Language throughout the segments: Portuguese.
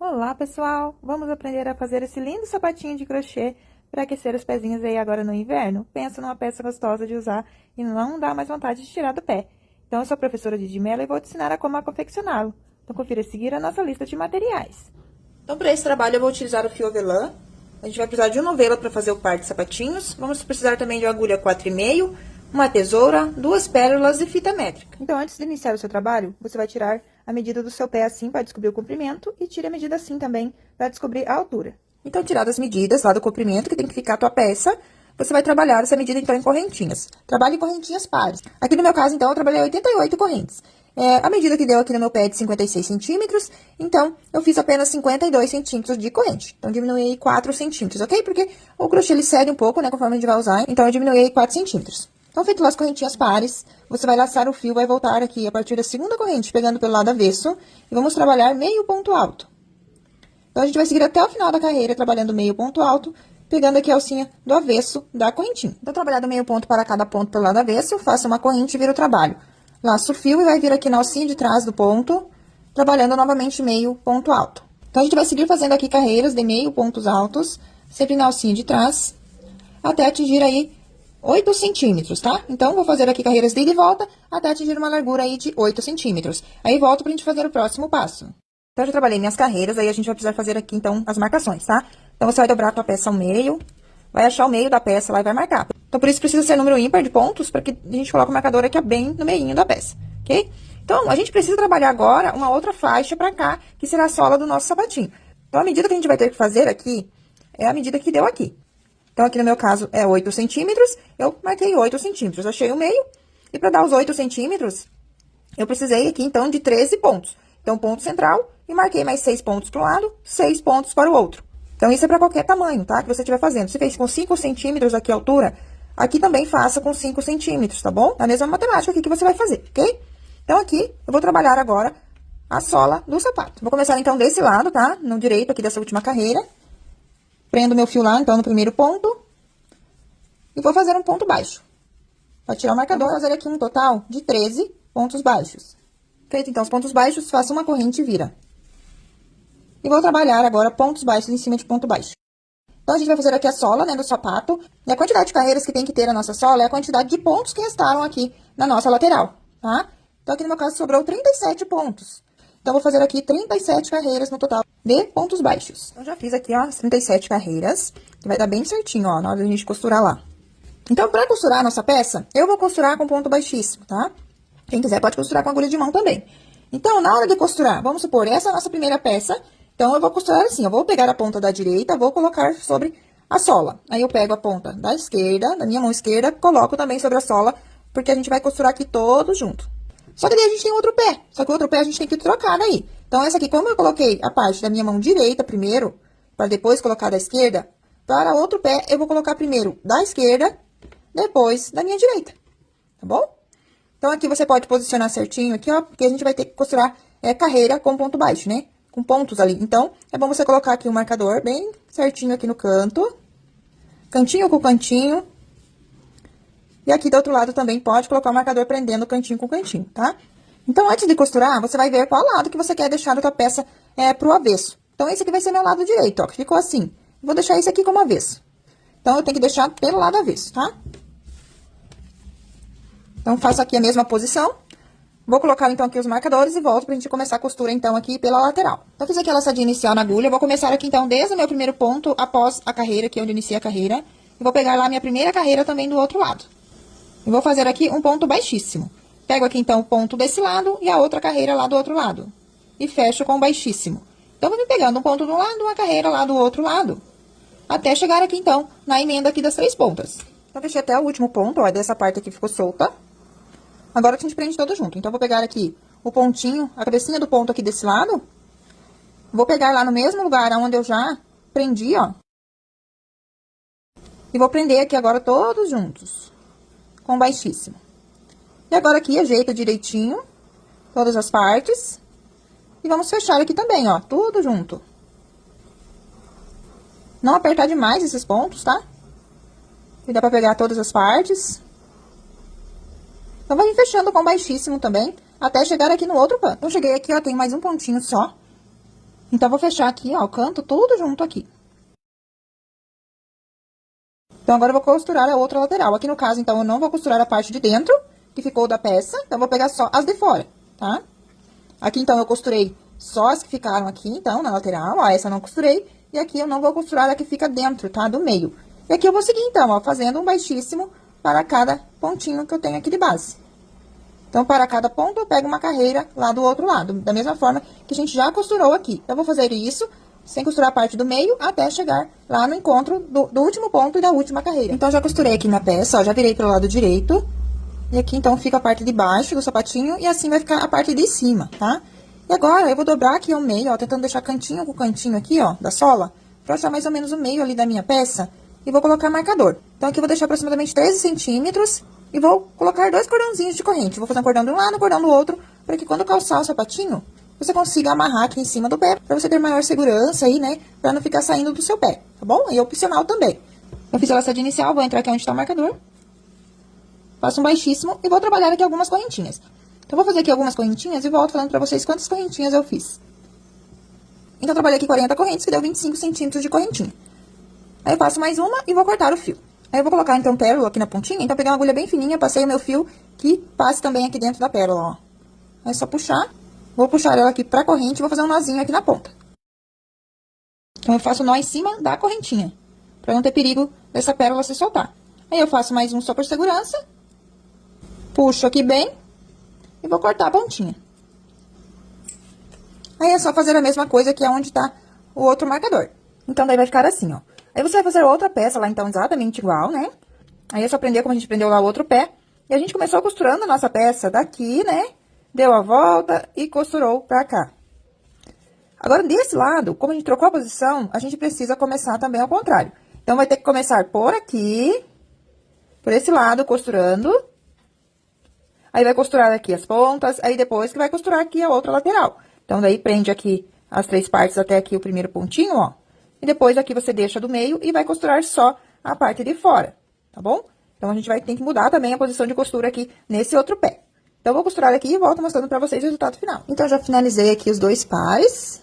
Olá, pessoal! Vamos aprender a fazer esse lindo sapatinho de crochê para aquecer os pezinhos aí agora no inverno? Pensa numa peça gostosa de usar e não dá mais vontade de tirar do pé. Então, eu sou a professora Didi Mello e vou te ensinar a como confeccioná-lo. Então, confira a seguir a nossa lista de materiais. Então, para esse trabalho, eu vou utilizar o fio avelã. A gente vai precisar de um novelo para fazer o par de sapatinhos. Vamos precisar também de uma agulha 4,5, uma tesoura, 2 pérolas e fita métrica. Então, antes de iniciar o seu trabalho, você vai tirar a medida do seu pé assim para descobrir o comprimento e tire a medida assim também para descobrir a altura. Então, tiradas as medidas lá do comprimento, que tem que ficar a tua peça, você vai trabalhar essa medida, então, em correntinhas. Trabalhe em correntinhas pares. Aqui no meu caso, então, eu trabalhei 88 correntes. A medida que deu aqui no meu pé é de 56 centímetros, então, eu fiz apenas 52 centímetros de corrente. Então, diminui aí 4 centímetros, ok? Porque o crochê, ele cede um pouco, né, conforme a gente vai usar, então, eu diminui aí 4 centímetros. Então, feito lá as correntinhas pares, você vai laçar o fio, vai voltar aqui a partir da segunda corrente, pegando pelo lado avesso, e vamos trabalhar meio ponto alto. Então, a gente vai seguir até o final da carreira, trabalhando meio ponto alto, pegando aqui a alcinha do avesso da correntinha. Então, trabalhado meio ponto para cada ponto pelo lado avesso, faça uma corrente e vira o trabalho. Laço o fio e vai vir aqui na alcinha de trás do ponto, trabalhando novamente meio ponto alto. Então, a gente vai seguir fazendo aqui carreiras de meio pontos altos, sempre na alcinha de trás, até atingir aí 8 centímetros, tá? Então, vou fazer aqui carreiras de ida e volta, até atingir uma largura aí de 8 centímetros. Aí, volto pra gente fazer o próximo passo. Então, eu já trabalhei minhas carreiras, aí a gente vai precisar fazer aqui, então, as marcações, tá? Então, você vai dobrar a tua peça ao meio, vai achar o meio da peça lá e vai marcar. Então, por isso, precisa ser número ímpar de pontos, para que a gente coloque o marcador aqui bem no meinho da peça, ok? Então, a gente precisa trabalhar agora uma outra faixa pra cá, que será a sola do nosso sapatinho. Então, a medida que a gente vai ter que fazer aqui, é a medida que deu aqui. Então, aqui no meu caso, é 8 centímetros, eu marquei 8 centímetros, achei o meio, e para dar os 8 centímetros, eu precisei aqui, então, de 13 pontos. Então, ponto central, e marquei mais 6 pontos para um lado, 6 pontos para o outro. Então, isso é para qualquer tamanho, tá? Que você estiver fazendo. Se fez com 5 centímetros aqui a altura, aqui também faça com 5 centímetros, tá bom? A mesma matemática aqui que você vai fazer, ok? Então, aqui, eu vou trabalhar agora a sola do sapato. Vou começar, então, desse lado, tá? No direito aqui dessa última carreira. Prendo meu fio lá, então, no primeiro ponto. E vou fazer um ponto baixo. Para tirar o marcador, vou fazer aqui um total de 13 pontos baixos. Feito, então, os pontos baixos, faça uma corrente e vira. E vou trabalhar agora pontos baixos em cima de ponto baixo. Então, a gente vai fazer aqui a sola, né, do sapato. E a quantidade de carreiras que tem que ter a nossa sola é a quantidade de pontos que restaram aqui na nossa lateral, tá? Então, aqui no meu caso, sobrou 37 pontos. Então, vou fazer aqui 37 carreiras no total de pontos baixos. Então, já fiz aqui, ó, as 37 carreiras, que vai dar bem certinho, ó, na hora da gente costurar lá. Então, pra costurar a nossa peça, eu vou costurar com ponto baixíssimo, tá? Quem quiser pode costurar com agulha de mão também. Então, na hora de costurar, vamos supor, essa é a nossa primeira peça. Então, eu vou costurar assim, eu vou pegar a ponta da direita, vou colocar sobre a sola. Aí, eu pego a ponta da esquerda, da minha mão esquerda, coloco também sobre a sola, porque a gente vai costurar aqui todo junto. Só que daí a gente tem outro pé, só que o outro pé a gente tem que trocar daí. Então, essa aqui, como eu coloquei a parte da minha mão direita primeiro, para depois colocar da esquerda, para outro pé, eu vou colocar primeiro da esquerda, depois da minha direita, tá bom? Então, aqui você pode posicionar certinho aqui, ó, porque a gente vai ter que costurar carreira com ponto baixo, né? Com pontos ali. Então, é bom você colocar aqui o marcador bem certinho aqui no canto, cantinho com cantinho. E aqui do outro lado também pode colocar o marcador prendendo cantinho com cantinho, tá? Então, antes de costurar, você vai ver qual lado que você quer deixar a tua peça pro avesso. Então, esse aqui vai ser meu lado direito, ó, que ficou assim. Vou deixar esse aqui como avesso. Então, eu tenho que deixar pelo lado avesso, tá? Então, faço aqui a mesma posição. Vou colocar, então, aqui os marcadores e volto pra gente começar a costura, então, aqui pela lateral. Então, fiz aqui a laçadinha inicial na agulha. Vou começar aqui, então, desde o meu primeiro ponto após a carreira, aqui onde iniciei a carreira. E vou pegar lá a minha primeira carreira também do outro lado. E vou fazer aqui um ponto baixíssimo. Pego aqui, então, o ponto desse lado e a outra carreira lá do outro lado. E fecho com baixíssimo. Então, vou me pegando um ponto de um lado, uma carreira lá do outro lado. Até chegar aqui, então, na emenda aqui das 3 pontas. Então, fechei até o último ponto, ó, dessa parte aqui ficou solta. Agora, a gente prende todo junto. Então, vou pegar aqui o pontinho, a cabecinha do ponto aqui desse lado. Vou pegar lá no mesmo lugar onde eu já prendi, ó. E vou prender aqui agora todos juntos, com baixíssimo. E agora aqui, ajeita direitinho todas as partes. E vamos fechar aqui também, ó, tudo junto. Não apertar demais esses pontos, tá? E dá pra pegar todas as partes. Então, vai fechando com baixíssimo também, até chegar aqui no outro canto. Então, cheguei aqui, ó, tem mais um pontinho só. Então, vou fechar aqui, ó, o canto tudo junto aqui. Então, agora eu vou costurar a outra lateral. Aqui no caso, então, eu não vou costurar a parte de dentro, que ficou da peça. Então, eu vou pegar só as de fora, tá? Aqui, então, eu costurei só as que ficaram aqui, então, na lateral. Ó, essa eu não costurei. E aqui eu não vou costurar a que fica dentro, tá? Do meio. E aqui eu vou seguir, então, ó, fazendo um baixíssimo para cada pontinho que eu tenho aqui de base. Então, para cada ponto, eu pego uma carreira lá do outro lado, da mesma forma que a gente já costurou aqui. Eu vou fazer isso sem costurar a parte do meio, até chegar lá no encontro do último ponto e da última carreira. Então, já costurei aqui na peça, ó, já virei pelo lado direito. E aqui, então, fica a parte de baixo do sapatinho, e assim vai ficar a parte de cima, tá? E agora, eu vou dobrar aqui ao meio, ó, tentando deixar cantinho com cantinho aqui, ó, da sola, pra achar mais ou menos o meio ali da minha peça, e vou colocar marcador. Então, aqui eu vou deixar aproximadamente 13 centímetros, e vou colocar 2 cordãozinhos de corrente. Vou fazer um cordão de um lado, um cordão do outro, para que quando calçar o sapatinho, você consiga amarrar aqui em cima do pé, pra você ter maior segurança aí, né, pra não ficar saindo do seu pé, tá bom? E opcional também. Eu fiz a laçadinha inicial, vou entrar aqui onde tá o marcador. Faço um baixíssimo e vou trabalhar aqui algumas correntinhas. Então, vou fazer aqui algumas correntinhas e volto falando pra vocês quantas correntinhas eu fiz. Então, eu trabalhei aqui 40 correntes, que deu 25 centímetros de correntinha. Aí, eu passo mais uma e vou cortar o fio. Aí, eu vou colocar, então, pérola aqui na pontinha. Então, eu peguei uma agulha bem fininha, passei o meu fio, que passe também aqui dentro da pérola, ó. Aí, é só puxar. Vou puxar ela aqui pra corrente e vou fazer um nozinho aqui na ponta. Então, eu faço o nó em cima da correntinha, pra não ter perigo dessa pérola se soltar. Aí, eu faço mais um só por segurança. Puxo aqui bem e vou cortar a pontinha. Aí, é só fazer a mesma coisa que é onde tá o outro marcador. Então, daí vai ficar assim, ó. Aí, você vai fazer outra peça lá, então, exatamente igual, né? Aí, é só prender como a gente prendeu lá o outro pé. E a gente começou costurando a nossa peça daqui, né? Deu a volta e costurou pra cá. Agora, desse lado, como a gente trocou a posição, a gente precisa começar também ao contrário. Então, vai ter que começar por aqui, por esse lado, costurando. Aí, vai costurar aqui as pontas, aí depois que vai costurar aqui a outra lateral. Então, daí, prende aqui as 3 partes até aqui o primeiro pontinho, ó. E depois aqui você deixa do meio e vai costurar só a parte de fora, tá bom? Então, a gente vai ter que mudar também a posição de costura aqui nesse outro pé. Então, eu vou costurar aqui e volto mostrando pra vocês o resultado final. Então, já finalizei aqui os 2 pares.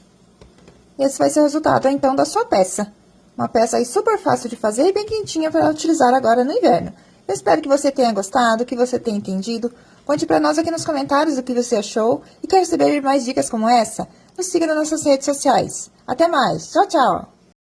E esse vai ser o resultado, então, da sua peça. Uma peça aí super fácil de fazer e bem quentinha para utilizar agora no inverno. Eu espero que você tenha gostado, que você tenha entendido. Conte pra nós aqui nos comentários o que você achou. E quer receber mais dicas como essa? Nos siga nas nossas redes sociais. Até mais. Tchau, tchau!